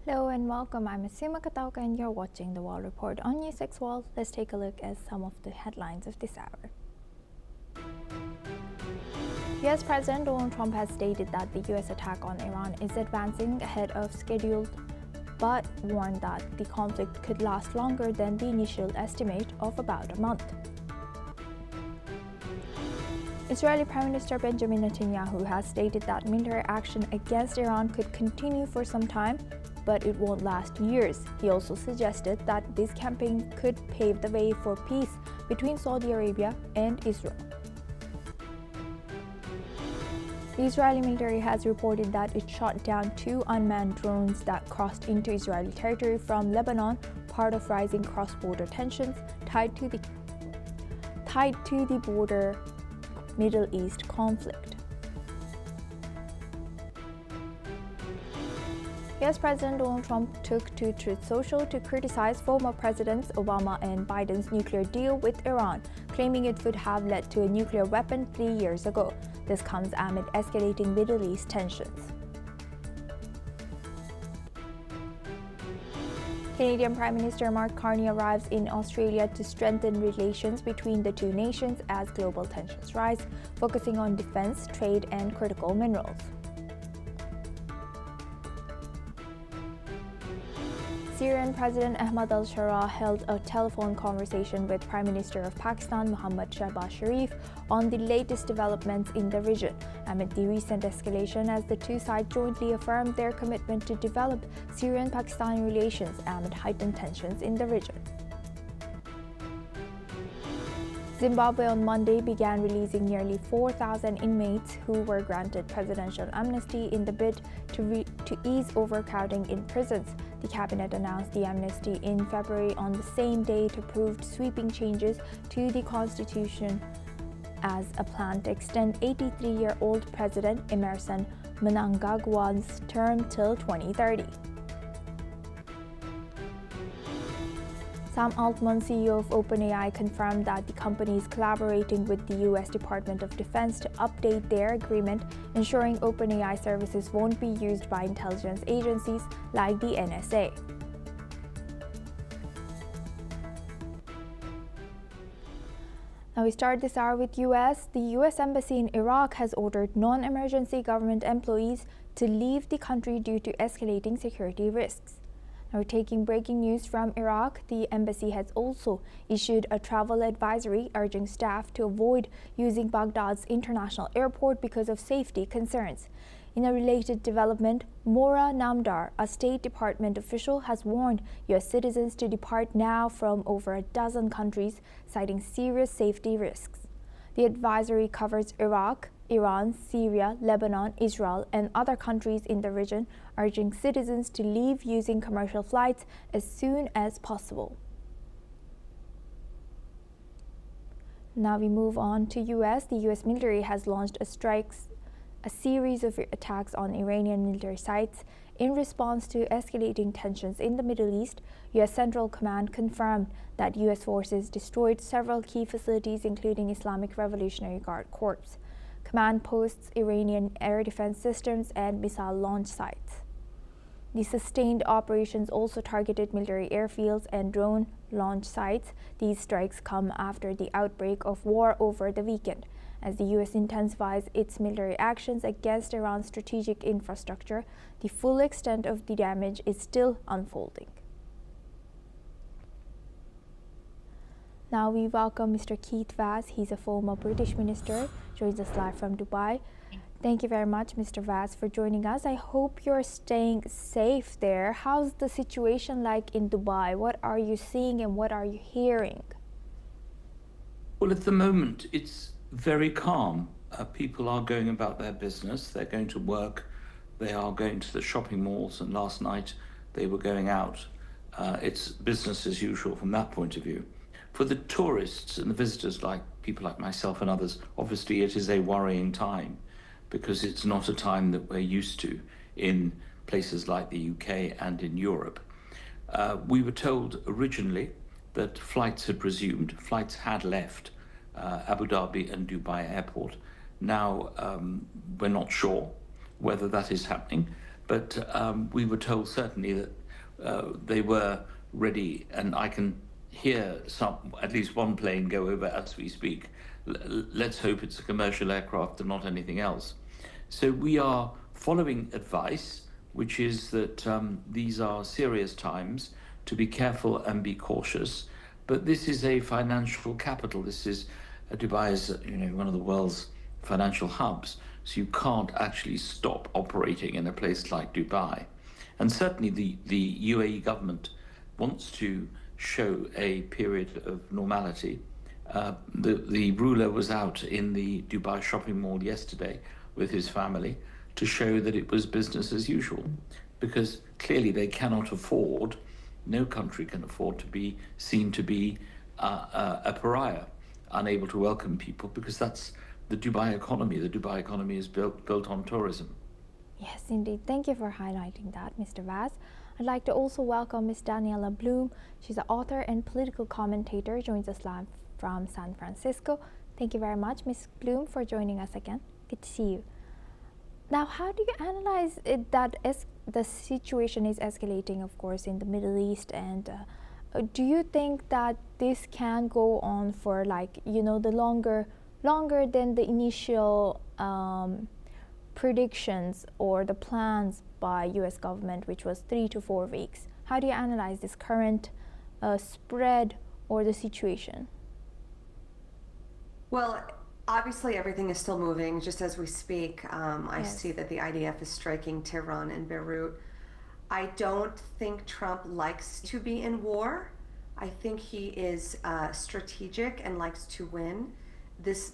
Hello and welcome. I'm Asuma Katauka and you're watching the World Report on NewsX World. Let's take a look at some of the headlines of this hour. US President Donald Trump has stated that the US attack on Iran is advancing ahead of schedule, but warned that the conflict could last longer than the initial estimate of about a month. Israeli Prime Minister Benjamin Netanyahu has stated that military action against Iran could continue for some time, but it won't last years. He also suggested that this campaign could pave the way for peace between Saudi Arabia and Israel. The Israeli military has reported that it shot down 2 unmanned drones that crossed into Israeli territory from Lebanon, part of rising cross-border tensions tied to the border Middle East conflict. US President Donald Trump took to Truth Social to criticize former Presidents Obama and Biden's nuclear deal with Iran, claiming it would have led to a nuclear weapon 3 years ago. This comes amid escalating Middle East tensions. Canadian Prime Minister Mark Carney arrives in Australia to strengthen relations between the two nations as global tensions rise, focusing on defense, trade, and critical minerals. Syrian President Ahmad al-Shara held a telephone conversation with Prime Minister of Pakistan Mohammad Shehbaz Sharif on the latest developments in the region, amid the recent escalation as the two sides jointly affirmed their commitment to develop Syrian-Pakistani relations amid heightened tensions in the region. Zimbabwe on Monday began releasing nearly 4,000 inmates who were granted presidential amnesty in the bid to ease overcrowding in prisons. The cabinet announced the amnesty in February on the same day to approve sweeping changes to the constitution as a plan to extend 83-year-old President Emmerson Mnangagwa's term till 2030. Sam Altman, CEO of OpenAI, confirmed that the company is collaborating with the U.S. Department of Defense to update their agreement, ensuring OpenAI services won't be used by intelligence agencies like the NSA. Now we start this hour with U.S. The U.S. Embassy in Iraq has ordered non-emergency government employees to leave the country due to escalating security risks. Now, we're taking breaking news from Iraq. The embassy has also issued a travel advisory urging staff to avoid using Baghdad's international airport because of safety concerns. In a related development, Mora Namdar, a State Department official, has warned U.S. citizens to depart now from over a dozen countries, citing serious safety risks. The advisory covers Iraq, Iran, Syria, Lebanon, Israel, and other countries in the region, urging citizens to leave using commercial flights as soon as possible. Now we move on to U.S. The U.S. military has launched a series of attacks on Iranian military sites in response to escalating tensions in the Middle East. U.S. Central Command confirmed that U.S. forces destroyed several key facilities, including Islamic Revolutionary Guard Corps command posts, Iranian air defense systems, and missile launch sites. The sustained operations also targeted military airfields and drone launch sites. These strikes come after the outbreak of war over the weekend. As the U.S. intensifies its military actions against Iran's strategic infrastructure, the full extent of the damage is still unfolding. Now we welcome Mr. Keith Vaz. He's a former British minister, joins us live from Dubai. Thank you very much, Mr. Vaz, for joining us. I hope you're staying safe there. How's the situation like in Dubai? What are you seeing and what are you hearing? Well, at the moment, it's very calm. People are going about their business. They're going to work. They are going to the shopping malls. And last night, they were going out. It's business as usual from that point of view. For the tourists and the visitors, like people like myself and others, obviously it is a worrying time because it's not a time that we're used to in places like the UK and in Europe. We were told originally that flights had resumed, flights had left Abu Dhabi and Dubai airport. Now we're not sure. whether that is happening, but we were told certainly that they were ready, and I can hear at least one plane go over as we speak. Let's hope it's a commercial aircraft and not anything else. So we are following advice, which is that these are serious times, to be careful and be cautious. But this is a financial capital. Dubai is, one of the world's financial hubs. So you can't actually stop operating in a place like Dubai. And certainly the UAE government wants to show a period of normality. The ruler was out in the Dubai shopping mall yesterday with his family to show that it was business as usual, because clearly they cannot afford, no country can afford to be seen to be a pariah, unable to welcome people, because that's the Dubai economy. The Dubai economy is built on tourism. Yes, indeed. Thank you for highlighting that, Mr. Vaz. I'd like to also welcome Ms. Daniela Bloom. She's an author and political commentator, joins us live from San Francisco. Thank you very much, Ms. Bloom, for joining us again. Good to see you. Now, how do you analyze it that the situation is escalating, of course, in the Middle East, and do you think that this can go on for the longer than the initial predictions or the plans by U.S. government, which was 3 to 4 weeks? How do you analyze this current spread or the situation? Well, obviously everything is still moving just as we speak. I see that the IDF is striking Tehran and Beirut. I don't think Trump likes to be in war. I think he is strategic and likes to win. This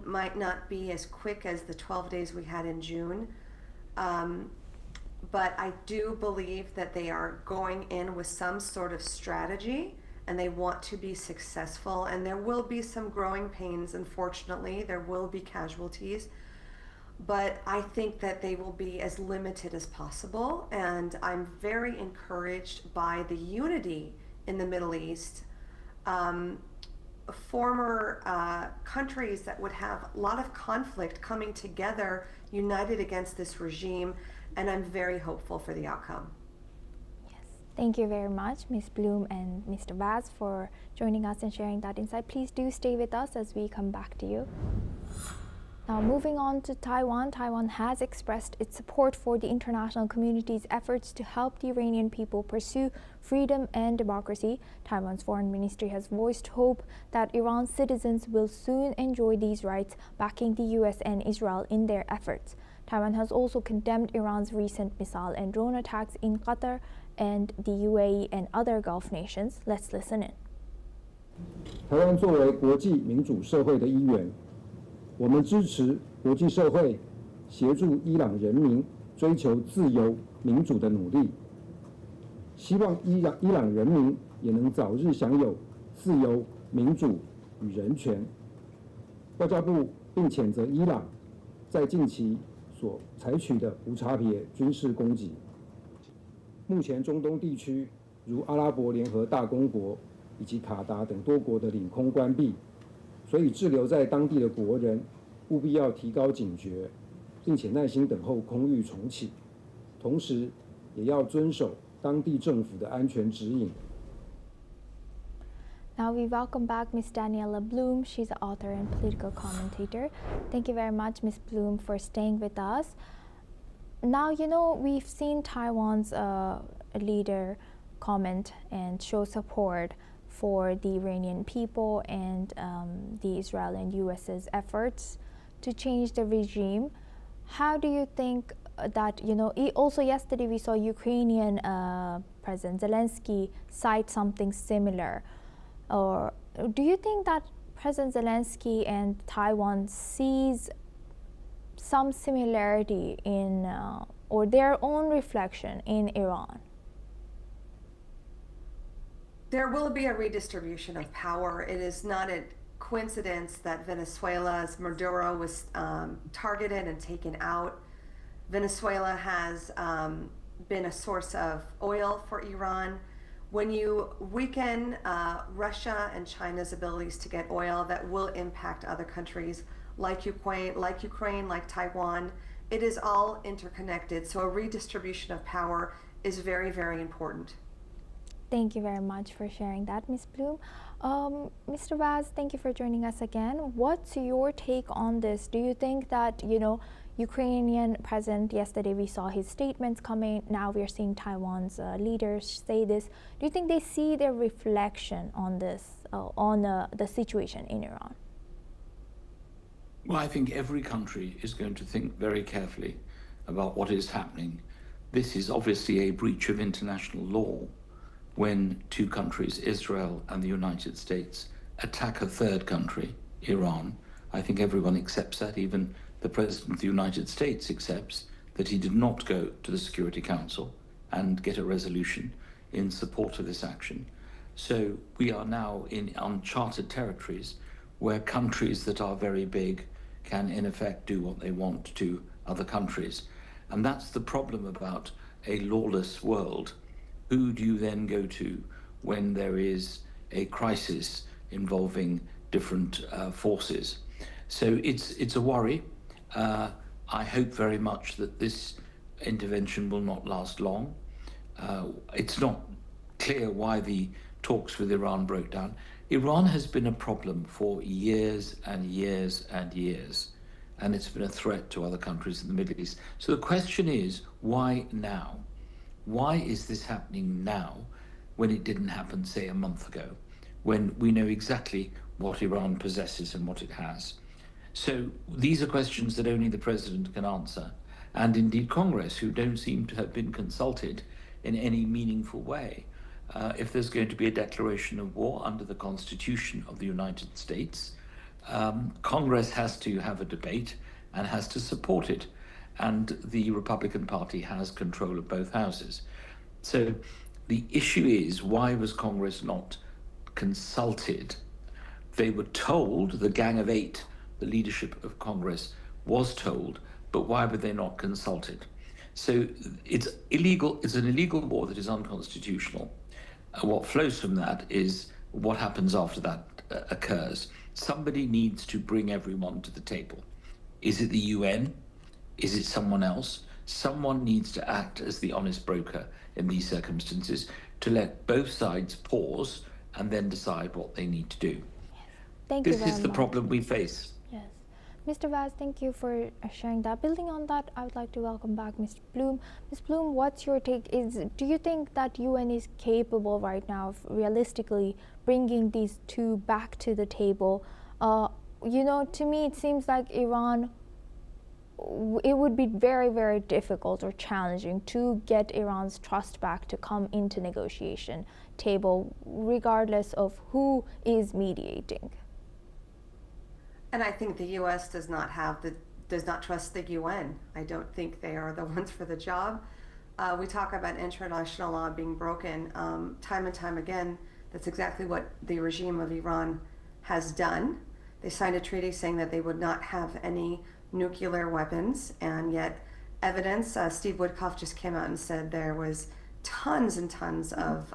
might not be as quick as the 12 days we had in June, but I do believe that they are going in with some sort of strategy, and they want to be successful, and there will be some growing pains. Unfortunately, there will be casualties, but I think that they will be as limited as possible, and I'm very encouraged by the unity in the Middle East. Former countries that would have a lot of conflict coming together, united against this regime, and I'm very hopeful for the outcome. Thank you very much, Ms. Bloom and Mr. Vaz, for joining us and sharing that insight. Please do stay with us as we come back to you. Now, moving on to Taiwan. Taiwan has expressed its support for the international community's efforts to help the Iranian people pursue freedom and democracy. Taiwan's foreign ministry has voiced hope that Iran's citizens will soon enjoy these rights, backing the U.S. and Israel in their efforts. Taiwan has also condemned Iran's recent missile and drone attacks in Qatar and the UAE and other Gulf nations. Let's listen in. 台湾作为国际民主社会的一员，我们支持国际社会协助伊朗人民追求自由民主的努力，希望伊朗人民也能早日享有自由民主与人权。外交部并谴责伊朗在近期所采取的无差别军事攻击。目前中东地区如阿拉伯联合大公国以及卡达等多国的领空关闭，所以滞留在当地的国人务必要提高警觉，并且耐心等候空域重启，同时也要遵守当地政府的安全指引。Now we welcome back Ms. Daniela Bloom. She's an author and political commentator. Thank you very much, Ms. Bloom, for staying with us. Now, we've seen Taiwan's leader comment and show support for the Iranian people and the Israel and US's efforts to change the regime. How do you think that, also yesterday we saw Ukrainian President Zelensky cite something similar? Or do you think that President Zelensky and Taiwan sees some similarity in or their own reflection in Iran? There will be a redistribution of power. It is not a coincidence that Venezuela's Maduro was targeted and taken out. Venezuela has been a source of oil for Iran. When you weaken Russia and China's abilities to get oil, that will impact other countries like Ukraine, like Taiwan, it is all interconnected. So a redistribution of power is very, very important. Thank you very much for sharing that, Ms. Bloom. Mr. Vaz, thank you for joining us again. What's your take on this? Do you think that, Ukrainian president, yesterday we saw his statements coming, now we're seeing Taiwan's leaders say this. Do you think they see their reflection on this, on the situation in Iran? Well, I think every country is going to think very carefully about what is happening. This is obviously a breach of international law when two countries, Israel and the United States, attack a third country, Iran. I think everyone accepts that. Even the President of the United States accepts that he did not go to the Security Council and get a resolution in support of this action. So we are now in uncharted territories where countries that are very big can in effect do what they want to other countries. And that's the problem about a lawless world. Who do you then go to when there is a crisis involving different forces? So it's a worry. I hope very much that this intervention will not last long. It's not clear why the talks with Iran broke down. Iran has been a problem for years and years and years, and it's been a threat to other countries in the Middle East. So the question is, why now? Why is this happening now when it didn't happen, say, a month ago, when we know exactly what Iran possesses and what it has? So these are questions that only the president can answer, and indeed Congress, who don't seem to have been consulted in any meaningful way. If there's going to be a declaration of war under the Constitution of the United States, Congress has to have a debate and has to support it. And the Republican Party has control of both houses. So the issue is, why was Congress not consulted? They were told, the Gang of Eight, the leadership of Congress was told, but why were they not consulted? So it's illegal. It's an illegal war that is unconstitutional. What flows from that is what happens after that occurs. Somebody needs to bring everyone to the table. Is it the UN? Is it someone else? Someone needs to act as the honest broker in these circumstances to let both sides pause and then decide what they need to do. Thank you very much. This is the problem we face. Yes. Mr. Vaz, thank you for sharing that. Building on that, I would like to welcome back Ms. Bloom. Ms. Bloom, what's your take? Do you think that UN is capable right now of realistically bringing these two back to the table? To me, it seems like Iran, it would be very, very difficult or challenging to get Iran's trust back to come into negotiation table, regardless of who is mediating. And I think the U.S. does not trust the UN. I don't think they are the ones for the job. We talk about international law being broken time and time again. That's exactly what the regime of Iran has done. They signed a treaty saying that they would not have any nuclear weapons, and yet evidence, Steve Woodcock just came out and said there was tons and tons of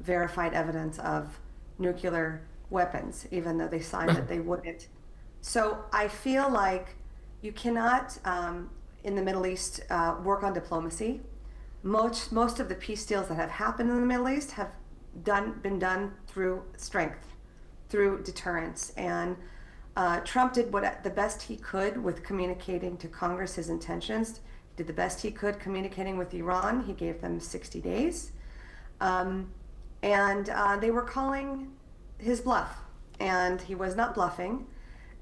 verified evidence of nuclear weapons, even though they signed that they wouldn't. So I feel like you cannot, in the Middle East, work on diplomacy. Most of the peace deals that have happened in the Middle East have been done through strength, through deterrence. And Trump did the best he could with communicating to Congress his intentions. He did the best he could communicating with Iran. He gave them 60 days. And they were calling his bluff, and he was not bluffing.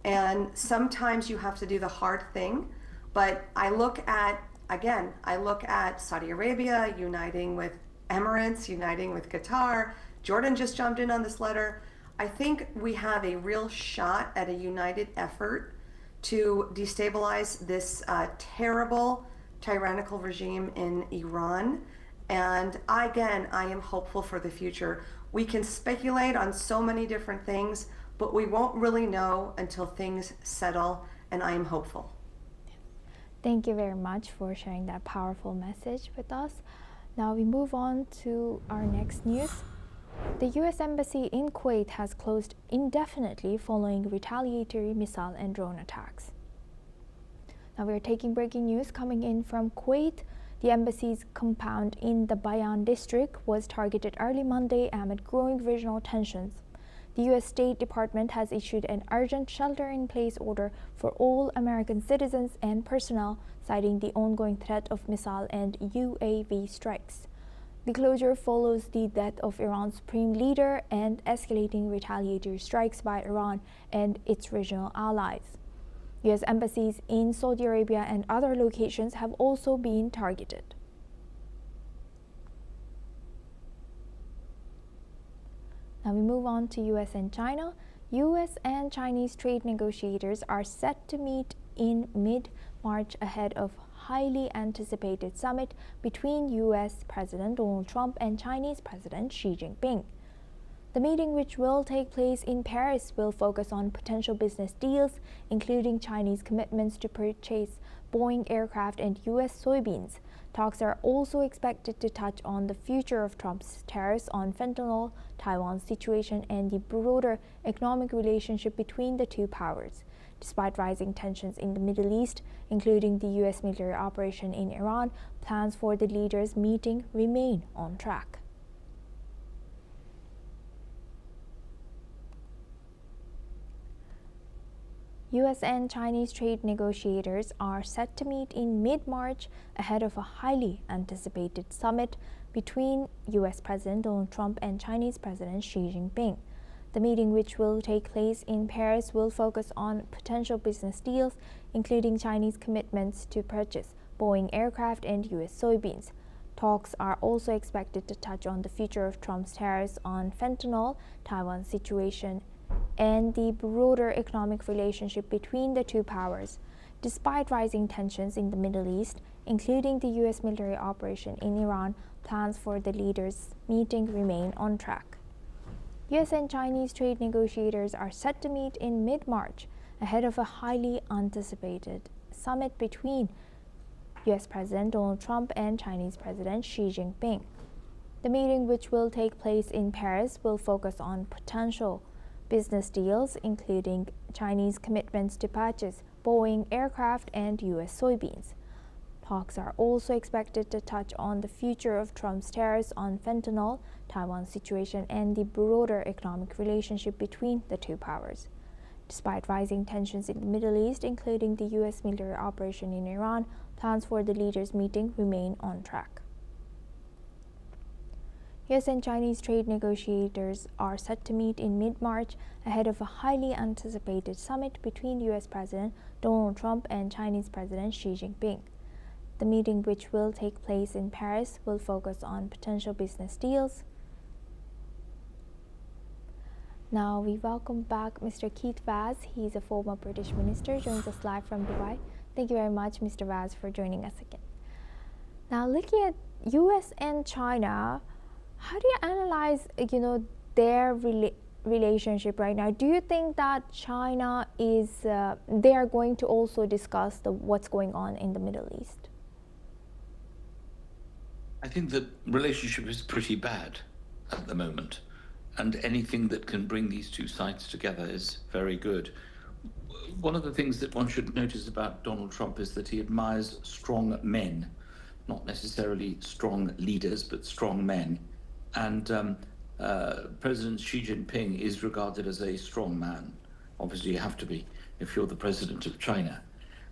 And sometimes you have to do the hard thing. But I look at Saudi Arabia uniting with Emirates, uniting with Qatar. Jordan just jumped in on this letter. I think we have a real shot at a united effort to destabilize this terrible, tyrannical regime in Iran. And I am hopeful for the future. We can speculate on so many different things, but we won't really know until things settle, and I am hopeful. Thank you very much for sharing that powerful message with us. Now we move on to our next news. The U.S. Embassy in Kuwait has closed indefinitely following retaliatory missile and drone attacks. Now we are taking breaking news coming in from Kuwait. The embassy's compound in the Bayan district was targeted early Monday amid growing regional tensions. The U.S. State Department has issued an urgent shelter-in-place order for all American citizens and personnel, citing the ongoing threat of missile and UAV strikes. The closure follows the death of Iran's supreme leader and escalating retaliatory strikes by Iran and its regional allies. U.S. embassies in Saudi Arabia and other locations have also been targeted. Now we move on to U.S. and China. U.S. and Chinese trade negotiators are set to meet in mid-March ahead of highly anticipated summit between U.S. President Donald Trump and Chinese President Xi Jinping. The meeting, which will take place in Paris, will focus on potential business deals, including Chinese commitments to purchase Boeing aircraft and U.S. soybeans. Talks are also expected to touch on the future of Trump's tariffs on fentanyl, Taiwan's situation, and the broader economic relationship between the two powers. Despite rising tensions in the Middle East, including the U.S. military operation in Iran, plans for the leaders' meeting remain on track. U.S. and Chinese trade negotiators are set to meet in mid-March ahead of a highly anticipated summit between U.S. President Donald Trump and Chinese President Xi Jinping. The meeting, which will take place in Paris, will focus on potential business deals, including Chinese commitments to purchase Boeing aircraft and U.S. soybeans. Talks are also expected to touch on the future of Trump's tariffs on fentanyl, Taiwan's situation, and the broader economic relationship between the two powers. Despite rising tensions in the Middle East, including the U.S. military operation in Iran, plans for the leaders' meeting remain on track. U.S. and Chinese trade negotiators are set to meet in mid-March ahead of a highly anticipated summit between U.S. President Donald Trump and Chinese President Xi Jinping. The meeting, which will take place in Paris, will focus on potential business deals, including Chinese commitments to purchase Boeing aircraft and U.S. soybeans. Talks are also expected to touch on the future of Trump's tariffs on fentanyl, Taiwan's situation, and the broader economic relationship between the two powers. Despite rising tensions in the Middle East, including the U.S. military operation in Iran, plans for the leaders' meeting remain on track. U.S. and Chinese trade negotiators are set to meet in mid-March ahead of a highly anticipated summit between U.S. President Donald Trump and Chinese President Xi Jinping. The meeting, which will take place in Paris, will focus on potential business deals. Now we welcome back Mr. Keith Vaz. He's a former British minister, joins us live from Dubai. Thank you very much, Mr. Vaz, for joining us again. Now, looking at U.S. and China, how do you analyze, their relationship right now? Do you think that China is, they are going to also discuss what's going on in the Middle East? I think the relationship is pretty bad at the moment, and anything that can bring these two sides together is very good. One of the things that one should notice about Donald Trump is that he admires strong men, not necessarily strong leaders, but strong men. And President Xi Jinping is regarded as a strong man. Obviously, you have to be if you're the president of China.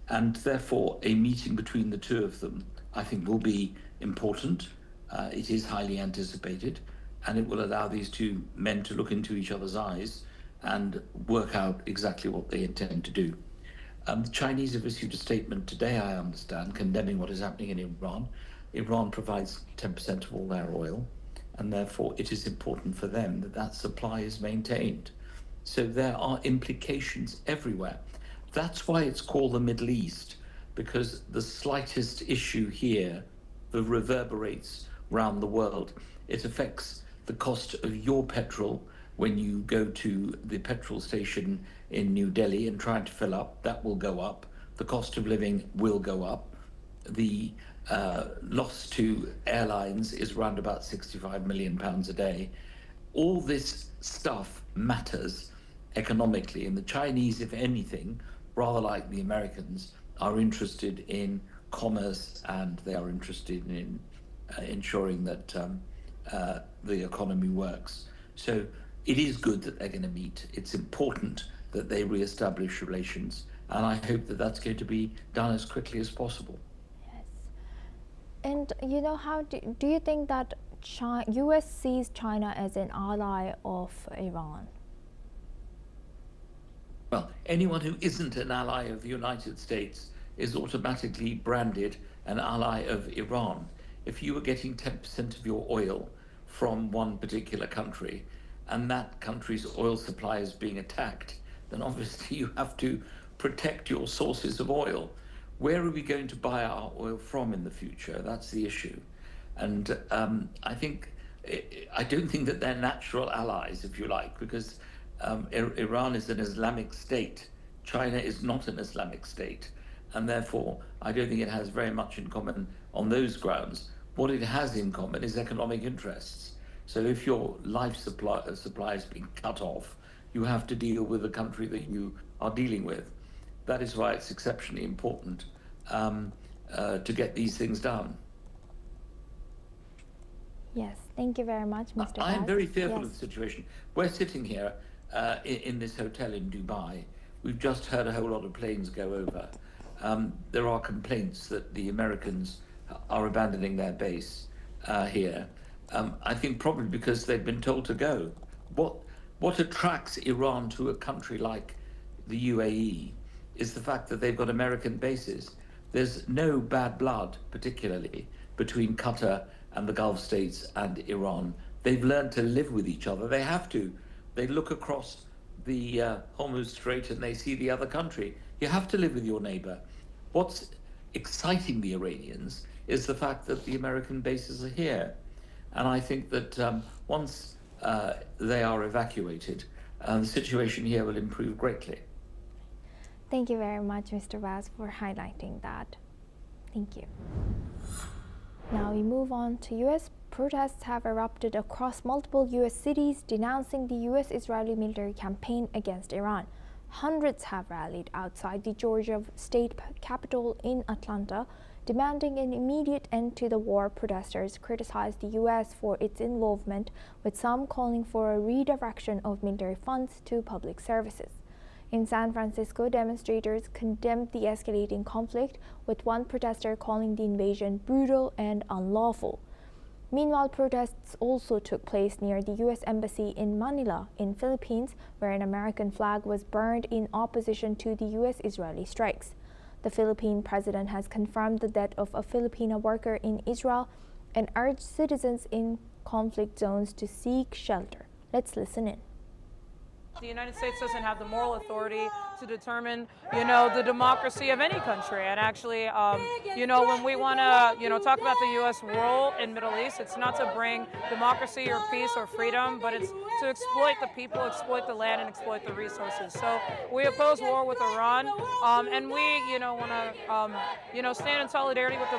And therefore, a meeting between the two of them, I think, will be important. It is highly anticipated, and it will allow these two men to look into each other's eyes and work out exactly what they intend to do. The Chinese have issued a statement today, I understand, condemning what is happening in Iran. Iran provides 10% of all their oil, and therefore it is important for them that that supply is maintained. So there are implications everywhere. That's why it's called the Middle East, because the slightest issue here reverberates around the world. It affects the cost of your petrol when you go to the petrol station in New Delhi and try to fill up. That will go up. The cost of living will go up. The loss to airlines is around about £65 million a day. All this stuff matters economically, and the Chinese, if anything, rather like the Americans, are interested in commerce, and they are interested in ensuring that the economy works. So it is good that they're going to meet. It's important that they re-establish relations, and I hope that that's going to be done as quickly as possible. Yes. And how do you think that U.S. sees China as an ally of Iran? Well, anyone who isn't an ally of the United States is automatically branded an ally of Iran. If you were getting 10% of your oil from one particular country and that country's oil supply is being attacked, then obviously you have to protect your sources of oil. Where are we going to buy our oil from in the future? That's the issue. And I don't think that they're natural allies, if you like, because Iran is an Islamic state. China is not an Islamic state. And therefore, I don't think it has very much in common on those grounds. What it has in common is economic interests. So if your life supply is being cut off, you have to deal with the country that you are dealing with. That is why it's exceptionally important to get these things done. Yes, thank you very much, Mr. I am very fearful yes. of the situation. We're sitting here in this hotel in Dubai. We've just heard a whole lot of planes go over. There are complaints that the Americans are abandoning their base here. I think probably because they've been told to go. What attracts Iran to a country like the UAE is the fact that they've got American bases. There's no bad blood, particularly, between Qatar and the Gulf states and Iran. They've learned to live with each other. They have to. They look across the Hormuz Strait and they see the other country. You have to live with your neighbor. What's exciting the Iranians is the fact that the American bases are here. And I think that once they are evacuated, the situation here will improve greatly. Thank you very much, Mr. Vaz, for highlighting that. Thank you. Now we move on to U.S. Protests have erupted across multiple U.S. cities denouncing the U.S.-Israeli military campaign against Iran. Hundreds have rallied outside the Georgia state capital in Atlanta, demanding an immediate end to the war. Protesters criticized the U.S. for its involvement, with some calling for a redirection of military funds to public services. In San Francisco, demonstrators condemned the escalating conflict, with one protester calling the invasion brutal and unlawful. Meanwhile, protests also took place near the U.S. Embassy in Manila, in Philippines, where an American flag was burned in opposition to the U.S.-Israeli strikes. The Philippine president has confirmed the death of a Filipino worker in Israel and urged citizens in conflict zones to seek shelter. Let's listen in. The United States doesn't have the moral authority to determine, the democracy of any country. And actually, when we want to, talk about the U.S. role in Middle East, it's not to bring democracy or peace or freedom, but it's to exploit the people, exploit the land, and exploit the resources. So we oppose war with Iran, and we, want to, stand in solidarity with the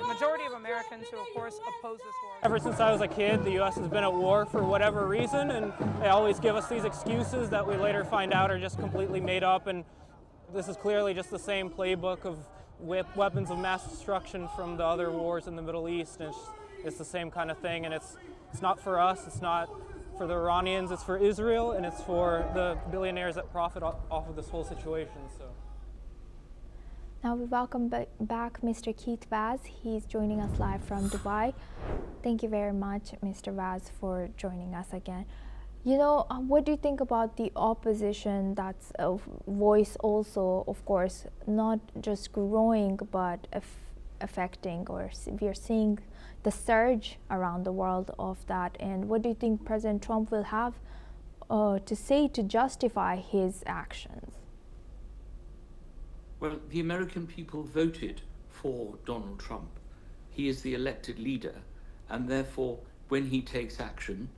majority of Americans who, of course, oppose this war. Ever since I was a kid, the U.S. has been at war for whatever reason, and they always give us these excuses that we later find out are just completely made up. And this is clearly just the same playbook of weapons of mass destruction from the other wars in the Middle East. And it's the same kind of thing, and it's not for us, it's not for the Iranians, it's for Israel, and it's for the billionaires that profit off of this whole situation. So. Now we welcome back Mr. Keith Vaz. He's joining us live from Dubai. Thank you very much, Mr. Vaz, for joining us again. What do you think about the opposition that's a voice also, of course, not just growing, but affecting, or we are seeing the surge around the world of that? And what do you think President Trump will have to say to justify his actions? Well, the American people voted for Donald Trump. He is the elected leader, and therefore, when he takes action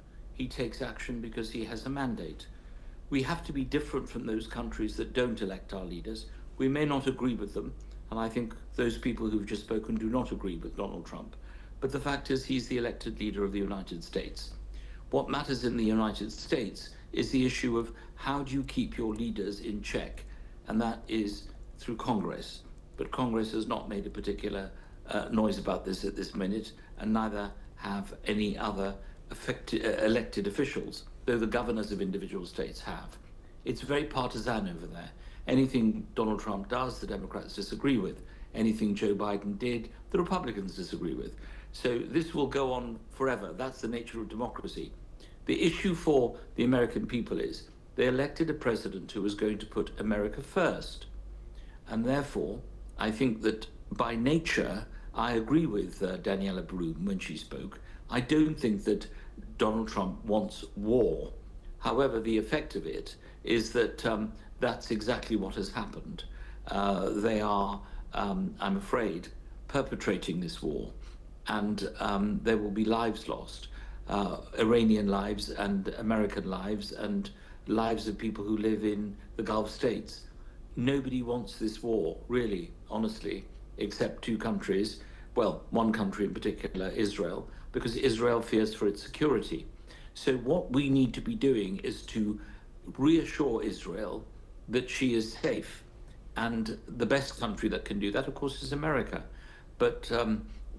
because he has a mandate. We have to be different from those countries that don't elect our leaders. We may not agree with them, and I think those people who've just spoken do not agree with Donald Trump. But the fact is, he's the elected leader of the United States. What matters in the United States is the issue of how do you keep your leaders in check, and that is through Congress. but Congress has not made a particular noise about this at this minute, and neither have any other elected officials, though the governors of individual states have. It's very partisan over there. Anything Donald Trump does, the Democrats disagree with. Anything Joe Biden did, the Republicans disagree with. So this will go on forever. That's the nature of democracy. The issue for the American people is they elected a president who was going to put America first. And therefore, I think that by nature, I agree with Daniela Bloom when she spoke. I don't think that Donald Trump wants war. However, the effect of it is that that's exactly what has happened. They are, I'm afraid, perpetrating this war, and there will be lives lost, Iranian lives and American lives and lives of people who live in the Gulf states. Nobody wants this war, really, honestly, except two countries. Well, one country in particular, Israel, because Israel fears for its security. So what we need to be doing is to reassure Israel that she is safe. And the best country that can do that, of course, is America. But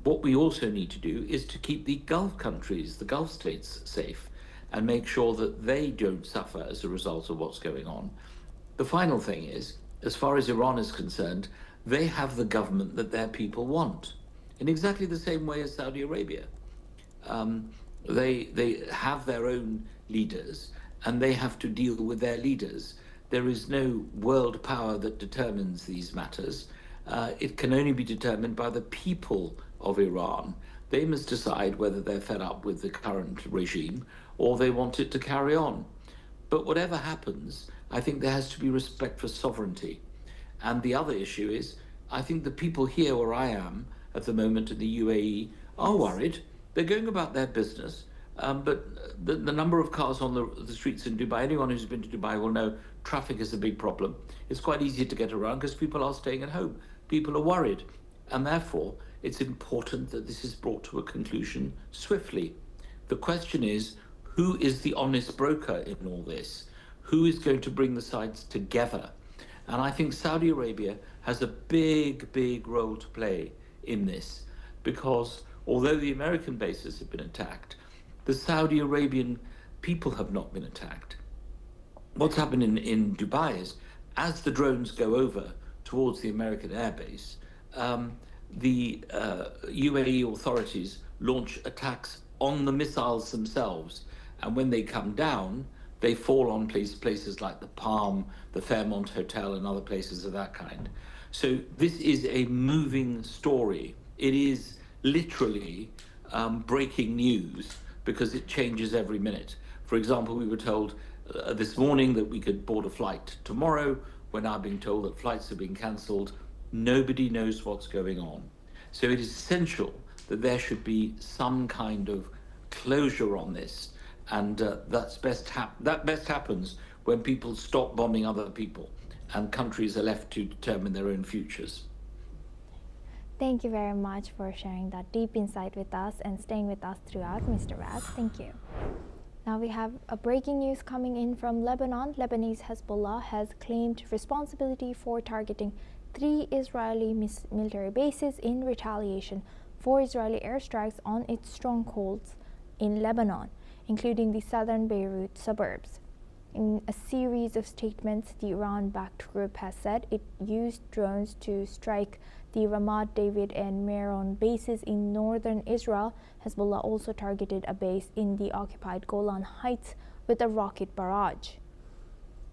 what we also need to do is to keep the Gulf countries, the Gulf states, safe and make sure that they don't suffer as a result of what's going on. The final thing is, as far as Iran is concerned, they have the government that their people want, in exactly the same way as Saudi Arabia. They have their own leaders, and they have to deal with their leaders. There is no world power that determines these matters. It can only be determined by the people of Iran. They must decide whether they're fed up with the current regime or they want it to carry on. But whatever happens, I think there has to be respect for sovereignty. And the other issue is, I think the people here where I am at the moment in the UAE are worried. They're going about their business, but the number of cars on the streets in Dubai, anyone who's been to Dubai will know traffic is a big problem. It's quite easy to get around because people are staying at home. People are worried. And therefore, it's important that this is brought to a conclusion swiftly. The question is, who is the honest broker in all this? Who is going to bring the sides together? And I think Saudi Arabia has a big, big role to play in this, because although the American bases have been attacked, the Saudi Arabian people have not been attacked. What's happened in Dubai is, as the drones go over towards the American airbase, the UAE authorities launch attacks on the missiles themselves. And when they come down, they fall on places like the Palm, the Fairmont Hotel, and other places of that kind. So this is a moving story. It is literally breaking news because it changes every minute. For example, we were told this morning that we could board a flight tomorrow. We're now being told that flights are being cancelled. Nobody knows what's going on. So it is essential that there should be some kind of closure on this. And that best happens when people stop bombing other people and countries are left to determine their own futures. Thank you very much for sharing that deep insight with us and staying with us throughout, Mr. Raz. Thank you. Now we have a breaking news coming in from Lebanon. Lebanese Hezbollah has claimed responsibility for targeting 3 Israeli military bases in retaliation for Israeli airstrikes on its strongholds in Lebanon, including the southern Beirut suburbs. In a series of statements, the Iran-backed group has said it used drones to strike the Ramat David and Meron bases in northern Israel. Hezbollah also targeted a base in the occupied Golan Heights with a rocket barrage.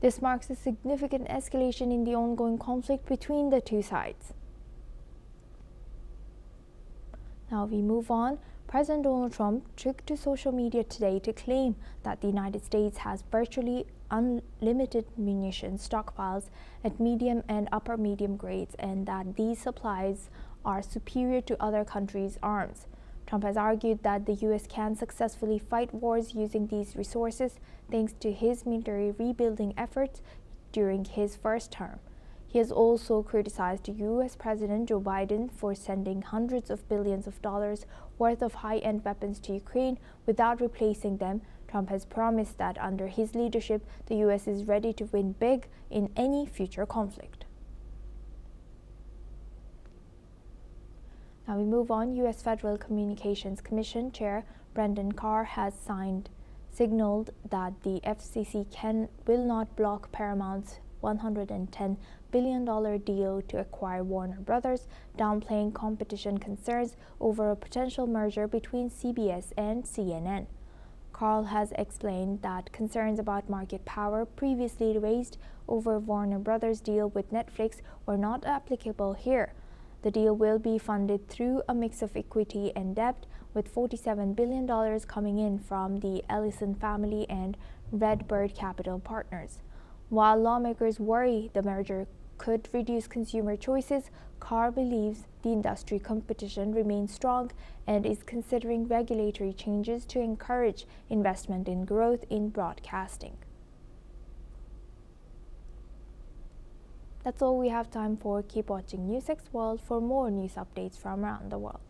This marks a significant escalation in the ongoing conflict between the two sides. Now we move on. President Donald Trump took to social media today to claim that the United States has virtually unlimited munitions stockpiles at medium and upper medium grades, and that these supplies are superior to other countries' arms. Trump has argued that the U.S. can successfully fight wars using these resources thanks to his military rebuilding efforts during his first term. He has also criticized U.S. President Joe Biden for sending hundreds of billions of dollars worth of high-end weapons to Ukraine without replacing them. Trump has promised that under his leadership, the U.S. is ready to win big in any future conflict. Now we move on. U.S. Federal Communications Commission Chair Brendan Carr has signaled that the FCC will not block Paramount's $110 billion deal to acquire Warner Brothers, downplaying competition concerns over a potential merger between CBS and CNN. Carl has explained that concerns about market power previously raised over Warner Brothers' deal with Netflix were not applicable here. The deal will be funded through a mix of equity and debt, with $47 billion coming in from the Ellison family and Redbird Capital Partners. While lawmakers worry the merger could reduce consumer choices, Carr believes the industry competition remains strong and is considering regulatory changes to encourage investment in growth in broadcasting. That's all we have time for. Keep watching NewsX World for more news updates from around the world.